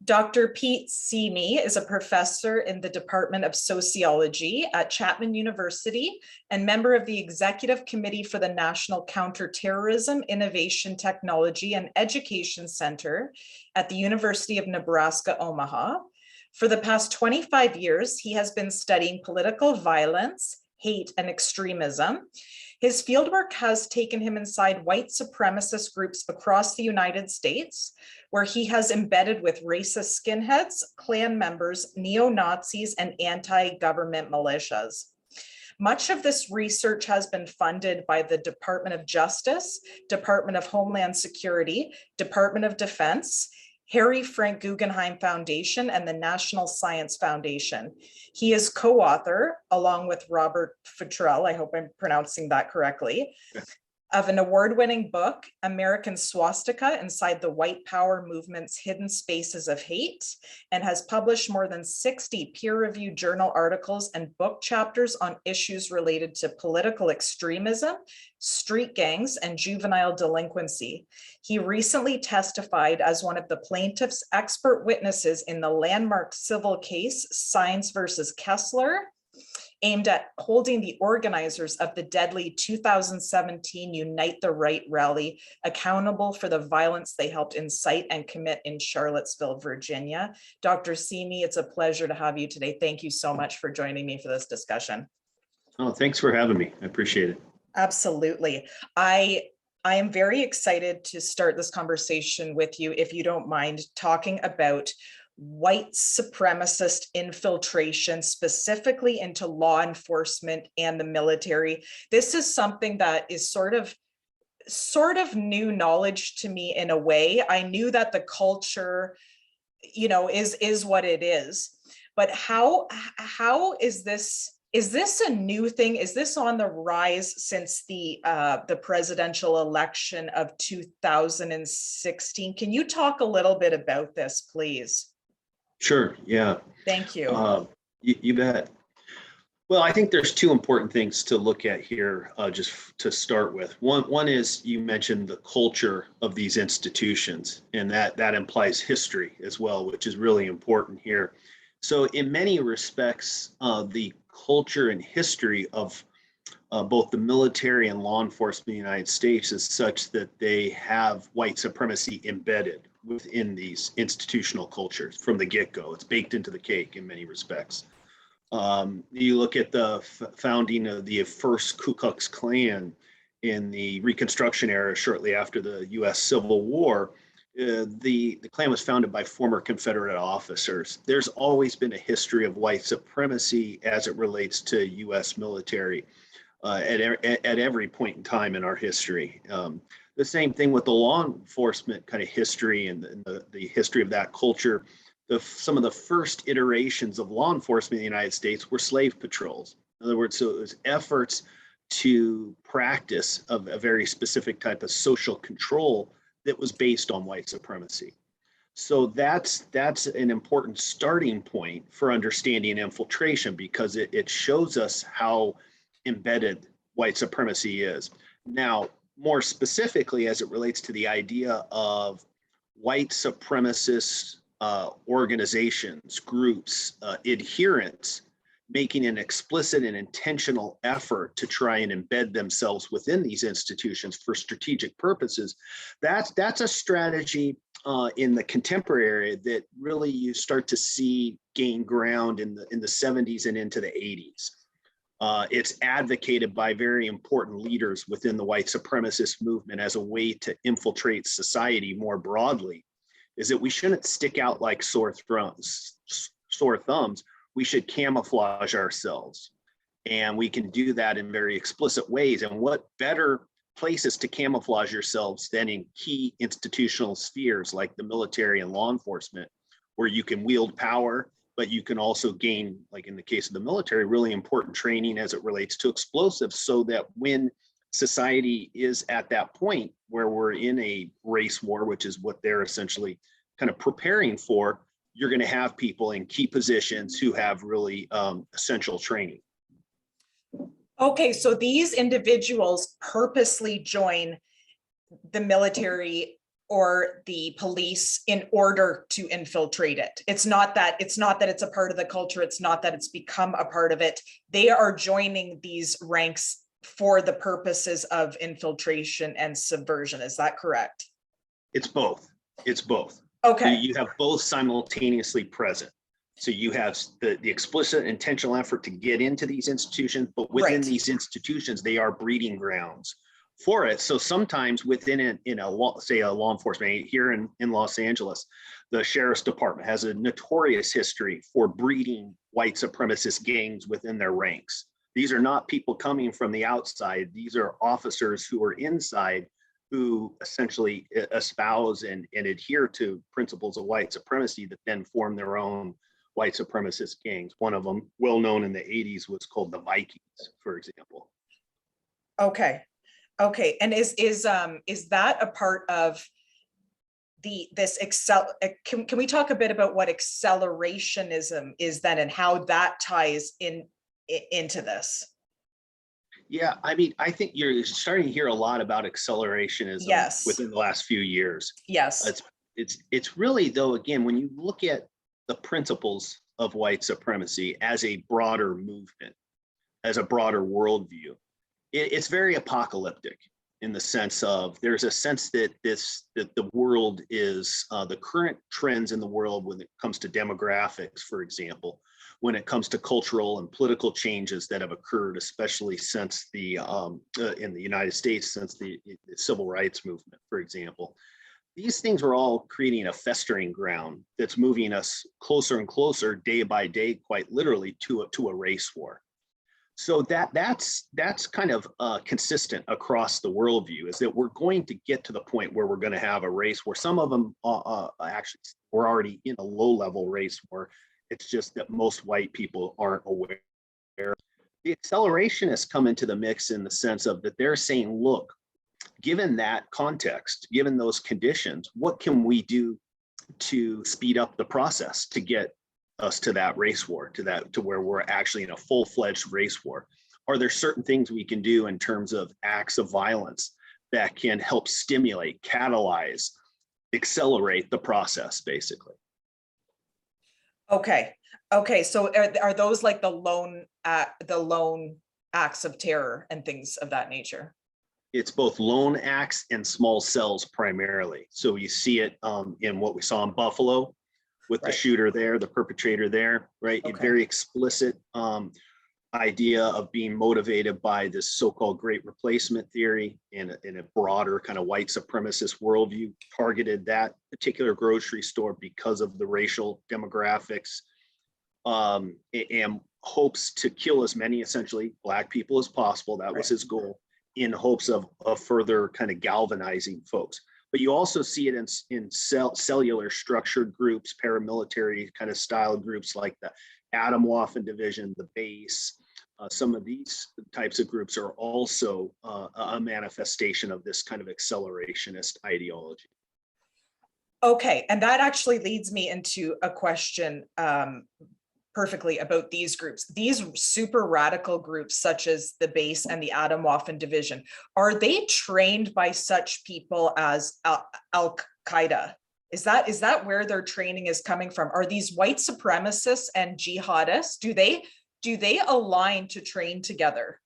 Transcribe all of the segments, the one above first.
Dr. Pete Simi is a professor in the Department of Sociology at Chapman University and member of the Executive Committee for the National Counterterrorism, Innovation, Technology, and Education Center at the University of Nebraska, Omaha. For the past 25 years, he has been studying political violence, hate, and extremism. His fieldwork has taken him inside white supremacist groups across the United States, where he has embedded with racist skinheads, Klan members, neo-Nazis, and anti-government militias. Much of this research has been funded by the Department of Justice, Department of Homeland Security, Department of Defense, Harry Frank Guggenheim Foundation, and the National Science Foundation. He is co-author, along with Robert Futrell, I hope I'm pronouncing that correctly, of an award-winning book, American Swastika, Inside the White Power Movement's Hidden Spaces of Hate, and has published more than 60 peer-reviewed journal articles and book chapters on issues related to political extremism, street gangs, and juvenile delinquency. He recently testified as one of the plaintiff's expert witnesses in the landmark civil case, Sines versus Kessler, aimed at holding the organizers of the deadly 2017 Unite the Right rally accountable for the violence they helped incite and commit in Charlottesville, Virginia. Dr. Simi, it's a pleasure to have you today. Thank you so much for joining me for this discussion. Oh, thanks for having me. I appreciate it. Absolutely. I am very excited to start this conversation with you, if you don't mind, talking about white supremacist infiltration, specifically into law enforcement and the military. This is something that is sort of new knowledge to me in a way. I knew that the culture, is what it is, but how is this? Is this a new thing? Is this on the rise since the presidential election of 2016? Can you talk a little bit about this, please? Sure. Yeah. Thank you. You bet. Well, I think there's two important things to look at here, just to start with. One is you mentioned the culture of these institutions, and that implies history as well, which is really important here. So in many respects, the culture and history of both the military and law enforcement in the United States is such that they have white supremacy embedded within these institutional cultures from the get-go. It's baked into the cake in many respects. You look at the founding of the first Ku Klux Klan in the Reconstruction era, shortly after the U.S. Civil War. The Klan was founded by former Confederate officers. There's always been a history of white supremacy as it relates to U.S. military at every point in time in our history. The same thing with the law enforcement kind of history and the history of that culture. Some of the first iterations of law enforcement in the United States were slave patrols. In other words, so it was efforts to practice of a very specific type of social control that was based on white supremacy. So that's an important starting point for understanding infiltration, because it shows us how embedded white supremacy is. Now, more specifically, as it relates to the idea of white supremacist organizations, groups, adherents, making an explicit and intentional effort to try and embed themselves within these institutions for strategic purposes, that's a strategy in the contemporary that really you start to see gain ground in the 70s and into the 80s. It's advocated by very important leaders within the white supremacist movement as a way to infiltrate society more broadly, is that we shouldn't stick out like sore thumbs. We should camouflage ourselves. And we can do that in very explicit ways. And what better places to camouflage yourselves than in key institutional spheres like the military and law enforcement, where you can wield power, but you can also gain, like in the case of the military, really important training as it relates to explosives, so that when society is at that point where we're in a race war, which is what they're essentially kind of preparing for, you're going to have people in key positions who have really essential training. Okay, so these individuals purposely join the military or the police in order to infiltrate it. It's not that it's a part of the culture. It's not that it's become a part of it. They are joining these ranks for the purposes of infiltration and subversion. Is that correct? It's both. It's both. Okay. You have both simultaneously present. So you have the explicit intentional effort to get into these institutions, but within these institutions, they are breeding grounds for it. So sometimes within it, say a law enforcement here in Los Angeles, the sheriff's department has a notorious history for breeding white supremacist gangs within their ranks. These are not people coming from the outside. These are officers who are inside who essentially espouse and adhere to principles of white supremacy that then form their own white supremacist gangs. One of them, well known in the 80s, was called the Vikings, for example. Okay. Okay. And is that a part of can we talk a bit about what accelerationism is then and how that ties into this? Yeah, I mean, I think you're starting to hear a lot about accelerationism within the last few years. Yes. It's really, though, again, when you look at the principles of white supremacy as a broader movement, as a broader worldview, it's very apocalyptic in the sense of there's a sense that the world is the current trends in the world when it comes to demographics, for example, when it comes to cultural and political changes that have occurred, especially since in the United States, since the civil rights movement, for example. These things are all creating a festering ground that's moving us closer and closer day by day, quite literally, to a race war. So that's kind of consistent across the worldview, is that we're going to get to the point where we're going to have a race war. Some of them actually we're already in a low-level race war. It's just that most white people aren't aware. The accelerationists come into the mix in the sense of that they're saying, look, given that context, given those conditions, what can we do to speed up the process to get us to that race war, to where we're actually in a full-fledged race war? Are there certain things we can do in terms of acts of violence that can help stimulate, catalyze, accelerate the process, basically? Okay. Okay. So are those like the lone acts of terror and things of that nature? It's both lone acts and small cells primarily. So you see it in what we saw in Buffalo with the shooter there, the perpetrator there, right? Okay. A very explicit idea of being motivated by this so-called great replacement theory in a broader kind of white supremacist worldview, targeted that particular grocery store because of the racial demographics, and hopes to kill as many essentially Black people as possible. That was his goal, in hopes of further kind of galvanizing folks. But you also see it in cellular structured groups, paramilitary kind of style groups like the Atomwaffen Division, the Base. Some of these types of groups are also a manifestation of this kind of accelerationist ideology. Okay, and that actually leads me into a question perfectly about these groups. These super radical groups, such as the Base and the Division, are they trained by such people as Al-Qaeda? Is that where their training is coming from? Are these white supremacists and jihadists? Do they align to train together?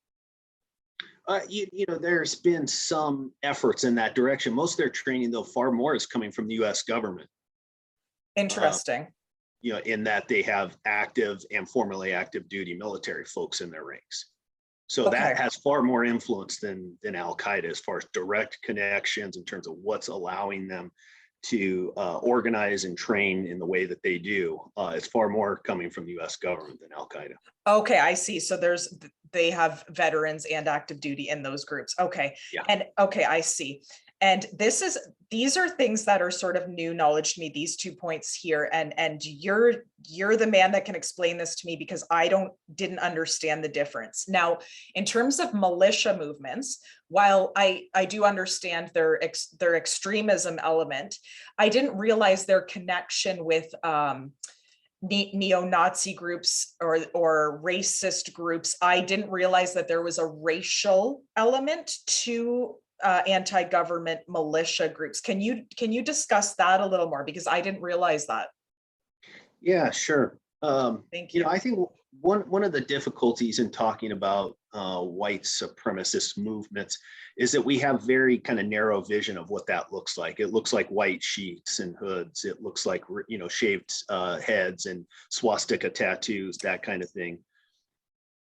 You know, there's been some efforts in that direction. Most of their training, though, far more is coming from the U.S. government. Interesting. You know, in that they have active and formerly active duty military folks in their ranks. So that has far more influence than Al-Qaeda as far as direct connections in terms of what's allowing them to organize and train in the way that they do. It's far more coming from the U.S. government than Al-Qaeda. Okay, I see. So they have veterans and active duty in those groups. Okay. Yeah. And okay, I see. And these are things that are sort of new knowledge to me, these 2 points here. And you're the man that can explain this to me, because I didn't understand the difference. Now, in terms of militia movements, while I do understand their extremism element, I didn't realize their connection with neo-Nazi groups or racist groups. I didn't realize that there was a racial element to anti-government militia groups. Can you discuss that a little more? Because I didn't realize that. Yeah, sure. Thank you. I think one of the difficulties in talking about white supremacist movements is that we have very kind of narrow vision of what that looks like. It looks like white sheets and hoods. It looks like, shaved heads and swastika tattoos, that kind of thing.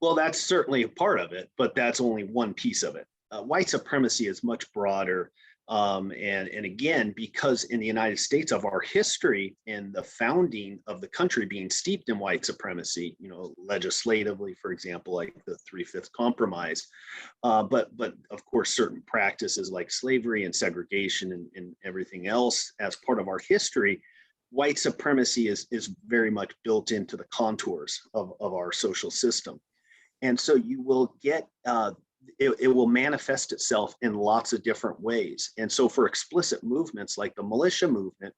Well, that's certainly a part of it, but that's only one piece of it. White supremacy is much broader. And again, because in the United States of our history and the founding of the country being steeped in white supremacy, legislatively, for example, like the 3/5 Compromise, but of course, certain practices like slavery and segregation and everything else as part of our history, white supremacy is very much built into the contours of our social system. And so you will get it will manifest itself in lots of different ways. And so for explicit movements like the militia movement,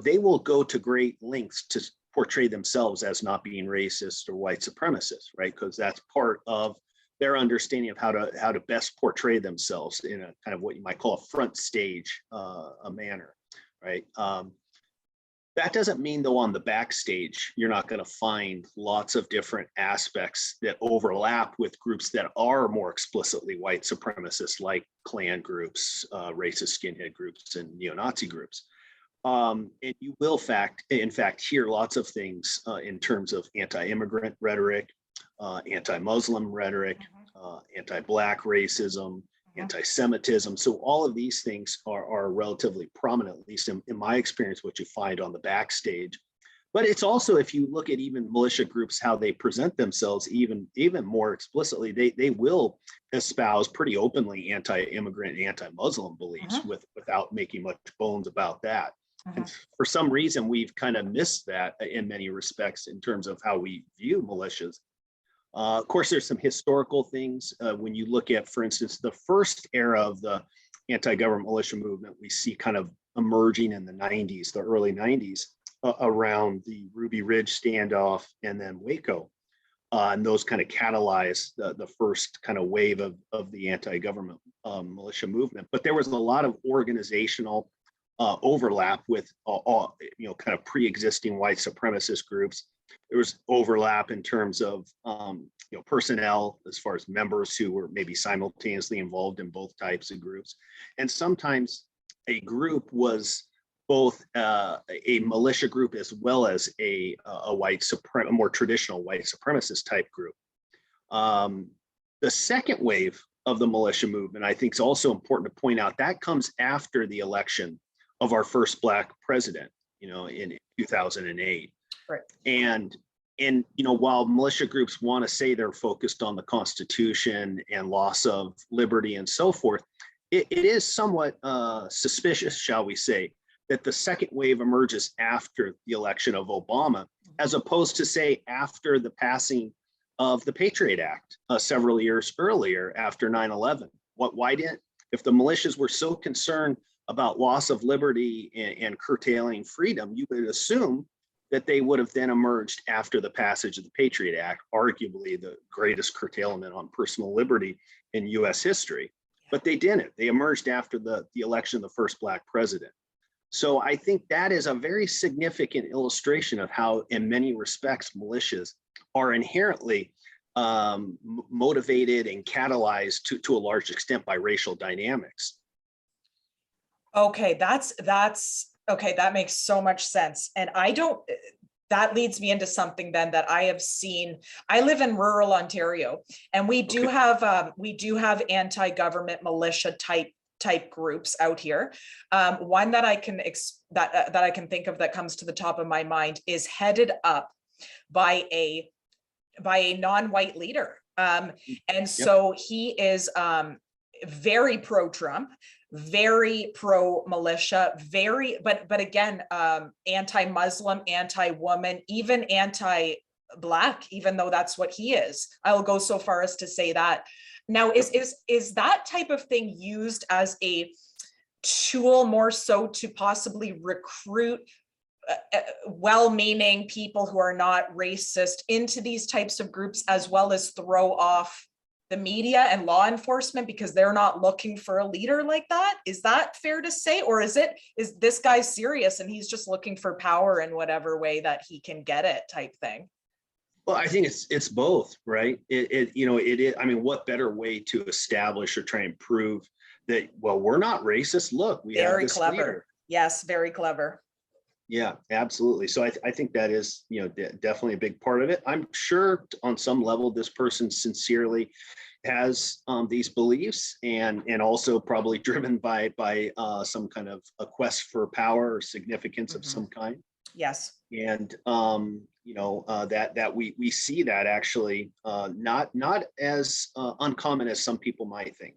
they will go to great lengths to portray themselves as not being racist or white supremacist, right? Because that's part of their understanding of how to best portray themselves in a kind of what you might call a front stage a manner, right? That doesn't mean, though, on the backstage, you're not going to find lots of different aspects that overlap with groups that are more explicitly white supremacist, like Klan groups, racist skinhead groups, and neo-Nazi groups. And you will, in fact, hear lots of things in terms of anti-immigrant rhetoric, anti-Muslim rhetoric, anti-Black racism, anti-Semitism. So all of these things are relatively prominent, at least in my experience, what you find on the backstage. But it's also, if you look at even militia groups, how they present themselves even more explicitly, they will espouse pretty openly anti-immigrant and anti-Muslim beliefs without making much bones about that. And for some reason, we've kind of missed that in many respects in terms of how we view militias. Of course, there's some historical things. When you look at, for instance, the first era of the anti-government militia movement, we see kind of emerging in the 90s, the early 90s, around the Ruby Ridge standoff and then Waco. And those kind of catalyzed the first kind of wave of the anti-government militia movement. But there was a lot of organizational overlap with kind of pre-existing white supremacist groups. There was overlap in terms of personnel, as far as members who were maybe simultaneously involved in both types of groups. And sometimes a group was both a militia group as well as a more traditional white supremacist type group. The second wave of the militia movement, I think, is also important to point out. That comes after the election of our first Black president, in 2008. Right. And while militia groups want to say they're focused on the Constitution and loss of liberty and so forth, it is somewhat suspicious, shall we say, that the second wave emerges after the election of Obama, as opposed to, say, after the passing of the Patriot Act several years earlier, after 9/11. If the militias were so concerned about loss of liberty and curtailing freedom, you would assume that they would have then emerged after the passage of the Patriot Act, arguably the greatest curtailment on personal liberty in US history. But they didn't. They emerged after the election of the first Black president. So I think that is a very significant illustration of how, in many respects, militias are inherently motivated and catalyzed to a large extent by racial dynamics. Okay, that's okay. That makes so much sense. And that leads me into something then that I have seen. I live in rural Ontario, and we do have anti-government militia type groups out here. One that I can that I can think of that comes to the top of my mind is headed up by a non-white leader. And so he is very pro-Trump, very pro-militia, but again, anti-Muslim, anti-woman, even anti-Black, even though that's what he is. I will go so far as to say that. Now, is that type of thing used as a tool more so to possibly recruit well-meaning people who are not racist into these types of groups, as well as throw off the media and law enforcement because they're not looking for a leader like that? Is that fair to say? Or is this guy serious and he's just looking for power in whatever way that he can get it type thing? Well, I think it's both, right? I mean, what better way to establish or try and prove that, well, we're not racist. Look, we have this Clever. leader. Yes, very clever. Yeah, absolutely. So I think that is, definitely a big part of it. I'm sure on some level, this person sincerely has these beliefs and also probably driven by some kind of a quest for power or significance of some kind. Yes. And that we see that actually not as uncommon as some people might think.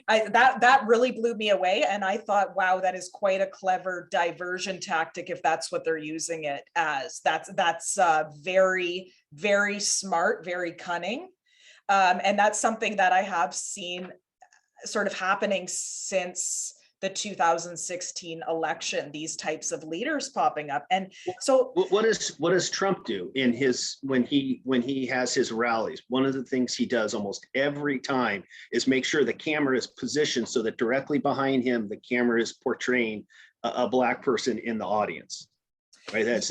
That really blew me away, and I thought, wow, that is quite a clever diversion tactic if that's what they're using it as. That's very, very smart, very cunning, and that's something that I have seen sort of happening since the 2016 election, these types of leaders popping up. And so what does Trump do in his when he has his rallies? One of the things he does almost every time is make sure the camera is positioned so that directly behind him the camera is portraying a Black person in the audience. Right, that's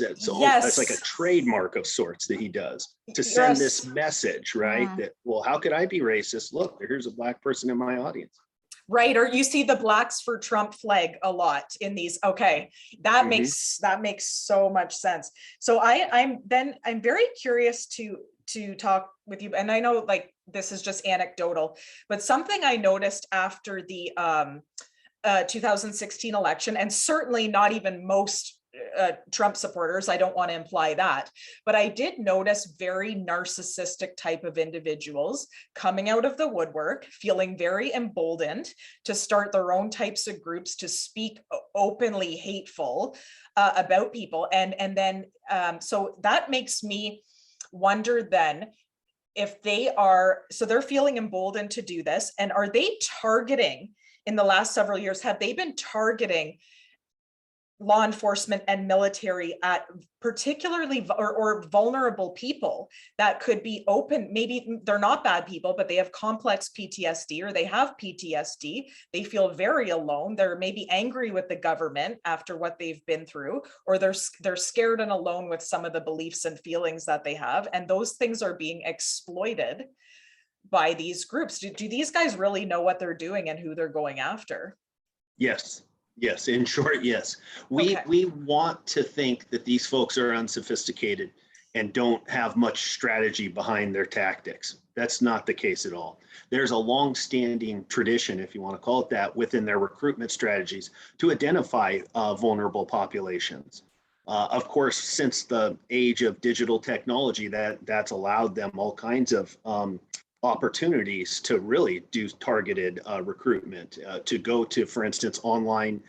like a trademark of sorts that he does to send this message, right? That, well, how could I be racist? Look, here's a Black person in my audience. Right, or you see the Blacks for Trump flag a lot in these. Okay, that makes so much sense. So I'm very curious to talk with you, and I know like this is just anecdotal, but something I noticed after the 2016 election, and certainly not even most Trump supporters, I don't want to imply that, but I did notice very narcissistic type of individuals coming out of the woodwork, feeling very emboldened to start their own types of groups to speak openly hateful about people. And then so that makes me wonder then if they're feeling emboldened to do this, and are they targeting, in the last several years, have they been targeting law enforcement and military at particularly or vulnerable people that could be open? Maybe they're not bad people, but they have complex PTSD, or they have PTSD. They feel very alone. They're maybe angry with the government after what they've been through, or they're scared and alone with some of the beliefs and feelings that they have. And those things are being exploited by these groups. Do these guys really know what they're doing and who they're going after? Yes, in short, yes. We want to think that these folks are unsophisticated and don't have much strategy behind their tactics. That's not the case at all. There's a long-standing tradition, if you want to call it that, within their recruitment strategies to identify vulnerable populations. Of course, since the age of digital technology, that's allowed them all kinds of opportunities to really do targeted recruitment, to go to, for instance, online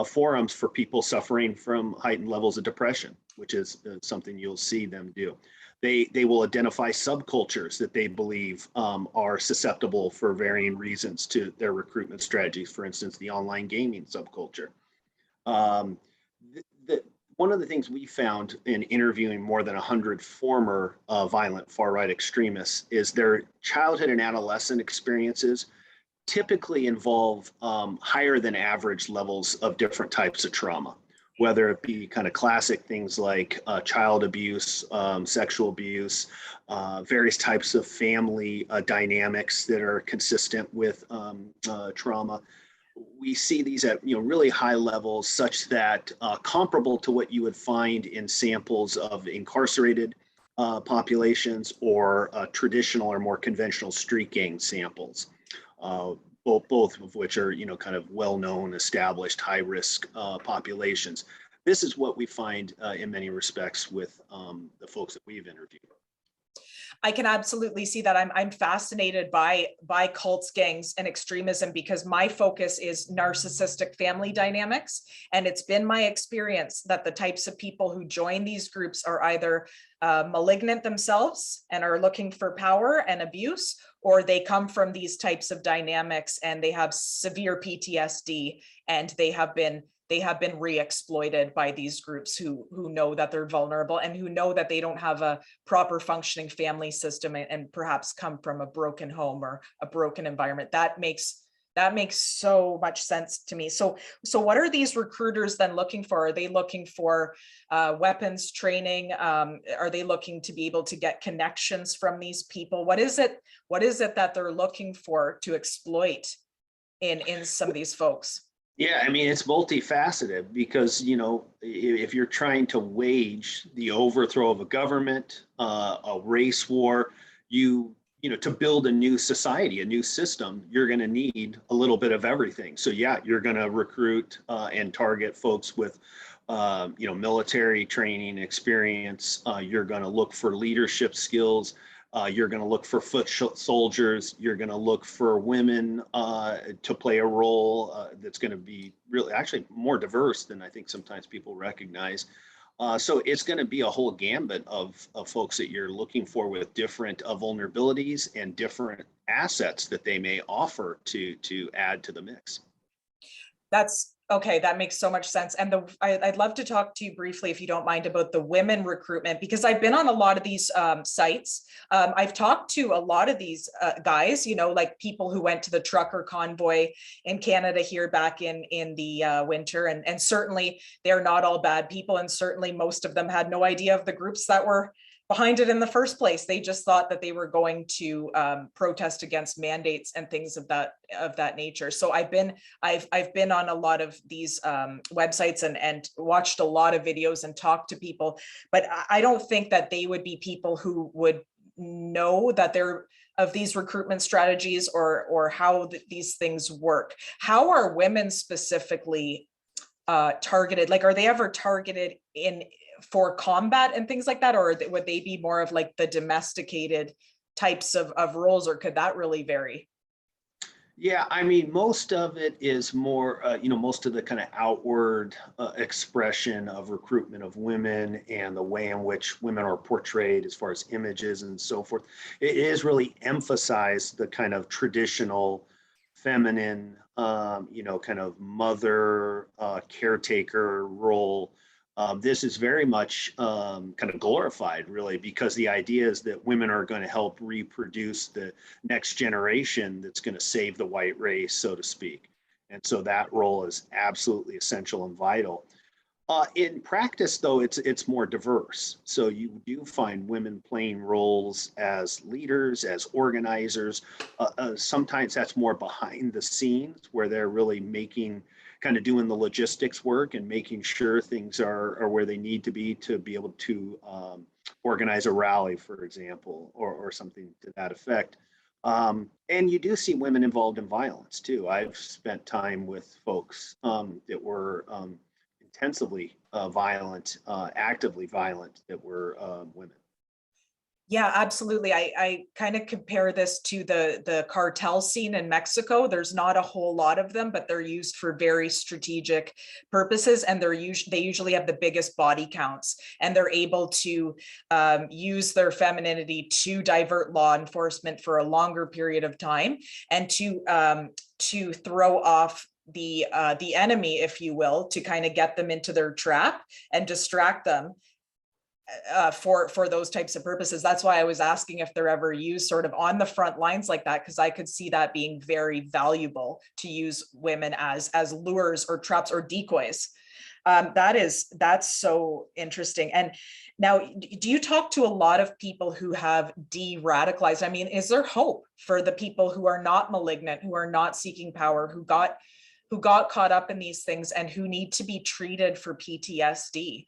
forums for people suffering from heightened levels of depression, which is something you'll see them do. They will identify subcultures that they believe are susceptible for varying reasons to their recruitment strategies, for instance, the online gaming subculture. One of the things we found in interviewing more than 100 former violent far-right extremists is their childhood and adolescent experiences typically involve higher than average levels of different types of trauma, whether it be kind of classic things like child abuse, sexual abuse, various types of family dynamics that are consistent with trauma. We see these at really high levels, such that comparable to what you would find in samples of incarcerated populations or traditional or more conventional street gang samples, both of which are kind of well-known, established, high-risk populations. This is what we find in many respects with the folks that we've interviewed. I can absolutely see that. I'm fascinated by cults, gangs, and extremism because my focus is narcissistic family dynamics. And it's been my experience that the types of people who join these groups are either malignant themselves and are looking for power and abuse, or they come from these types of dynamics and they have severe PTSD, and they have been re-exploited by these groups who know that they're vulnerable and who know that they don't have a proper functioning family system, and perhaps come from a broken home or a broken environment. That makes so much sense to me. So what are these recruiters then looking for? Are they looking for weapons training? Are they looking to be able to get connections from these people? What is it that they're looking for to exploit in some of these folks? Yeah, I mean, it's multifaceted because, you know, if you're trying to wage the overthrow of a government, a race war, you know, to build a new society, a new system, you're going to need a little bit of everything. So yeah, you're going to recruit and target folks with, you know, military training experience. You're going to look for leadership skills. You're going to look for foot soldiers. You're going to look for women to play a role that's going to be really actually more diverse than I think sometimes people recognize. So it's going to be a whole gambit of folks that you're looking for with different vulnerabilities and different assets that they may offer to add to the mix. That's okay. That makes so much sense. And I'd love to talk to you briefly, if you don't mind, about the women recruitment, because I've been on a lot of these sites. I've talked to a lot of these guys, you know, like people who went to the trucker convoy in Canada here back in the winter. And certainly they're not all bad people. And certainly most of them had no idea of the groups that were behind it in the first place. They just thought that they were going to protest against mandates and things of that nature. So I've been on a lot of these websites and watched a lot of videos and talked to people, but I don't think that they would be people who would know that they're of these recruitment strategies or how these things work. How are women specifically targeted? Like, are they ever targeted for combat and things like that, or would they be more of like the domesticated types of roles, or could that really vary? Yeah, I mean, most of it is more, you know, most of the kind of outward expression of recruitment of women and the way in which women are portrayed as far as images and so forth. It is really emphasized the kind of traditional feminine, you know, kind of mother, caretaker role. This is very much kind of glorified, really, because the idea is that women are going to help reproduce the next generation that's going to save the white race, so to speak. And so that role is absolutely essential and vital. In practice, though, it's more diverse. So you do find women playing roles as leaders, as organizers. Sometimes that's more behind the scenes, where they're really kind of doing the logistics work and making sure things are where they need to be able to organize a rally, for example, or something to that effect. And you do see women involved in violence too. I've spent time with folks that were intensively violent, actively violent, that were women. Yeah, absolutely. I kind of compare this to the cartel scene in Mexico. There's not a whole lot of them, but they're used for very strategic purposes, and they usually have the biggest body counts, and they're able to use their femininity to divert law enforcement for a longer period of time, and to throw off the enemy, if you will, to kind of get them into their trap and distract them for those types of purposes. That's why I was asking if they're ever used sort of on the front lines like that, because I could see that being very valuable to use women as lures or traps or decoys. That's so interesting. And now, do you talk to a lot of people who have de-radicalized? I mean, is there hope for the people who are not malignant, who are not seeking power, who got caught up in these things and who need to be treated for PTSD?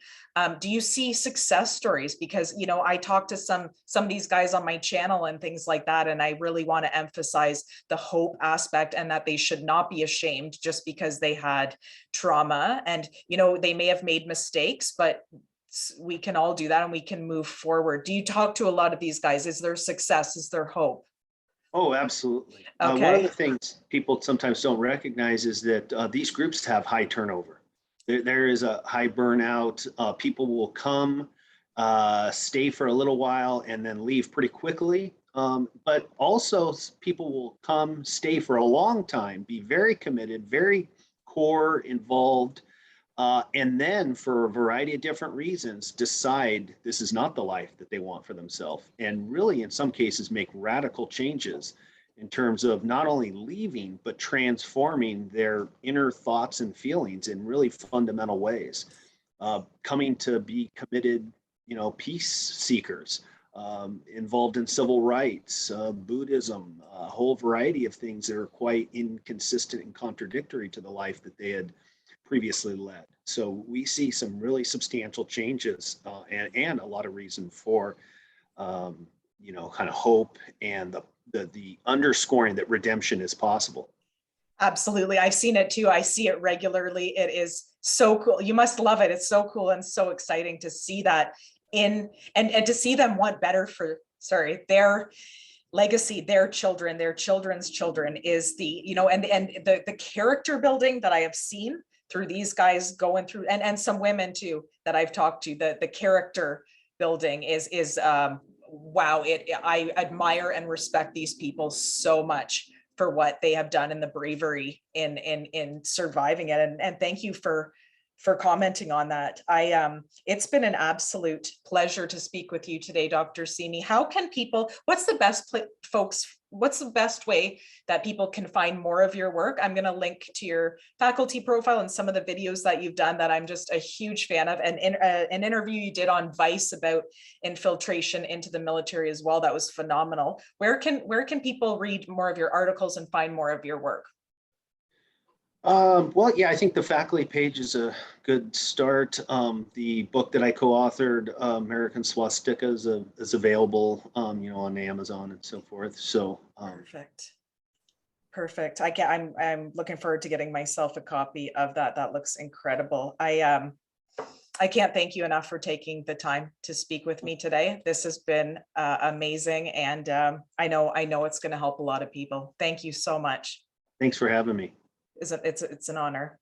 Do you see success stories? Because, you know, I talk to some of these guys on my channel and things like that, and I really want to emphasize the hope aspect, and that they should not be ashamed just because they had trauma. And, you know, they may have made mistakes, but we can all do that and we can move forward. Do you talk to a lot of these guys? Is there success? Is there hope? Oh, absolutely. Okay. One of the things people sometimes don't recognize is that these groups have high turnover. There is a high burnout. People will come, stay for a little while, and then leave pretty quickly. But also people will come, stay for a long time, be very committed, very core involved, and then for a variety of different reasons, decide this is not the life that they want for themselves. And really, in some cases, make radical changes in terms of not only leaving, but transforming their inner thoughts and feelings in really fundamental ways. Coming to be committed, peace seekers, involved in civil rights, Buddhism, a whole variety of things that are quite inconsistent and contradictory to the life that they had previously led. So we see some really substantial changes, and a lot of reason for, kind of hope and the underscoring that redemption is possible. Absolutely. I've seen it too. I see it regularly. It is so cool. You must love it. It's so cool and so exciting to see that and to see them want better for, their legacy, their children, their children's children is and the character building that I have seen through these guys going through, and some women too that I've talked to, the character building is wow. I admire and respect these people so much for what they have done and the bravery in surviving it. And thank you for commenting on that. It's been an absolute pleasure to speak with you today, Dr. Simi. How can people, what's the best way that people can find more of your work? I'm going to link to your faculty profile and some of the videos that you've done that I'm just a huge fan of. And an interview you did on Vice about infiltration into the military as well. That was phenomenal. Where can people read more of your articles and find more of your work? Well, yeah, I think the faculty page is a good start. The book that I co-authored, American Swastika, is available, on Amazon and so forth. So perfect. I'm looking forward to getting myself a copy of that. That looks incredible. I can't thank you enough for taking the time to speak with me today. This has been amazing, and I know it's going to help a lot of people. Thank you so much. Thanks for having me. It's an honor.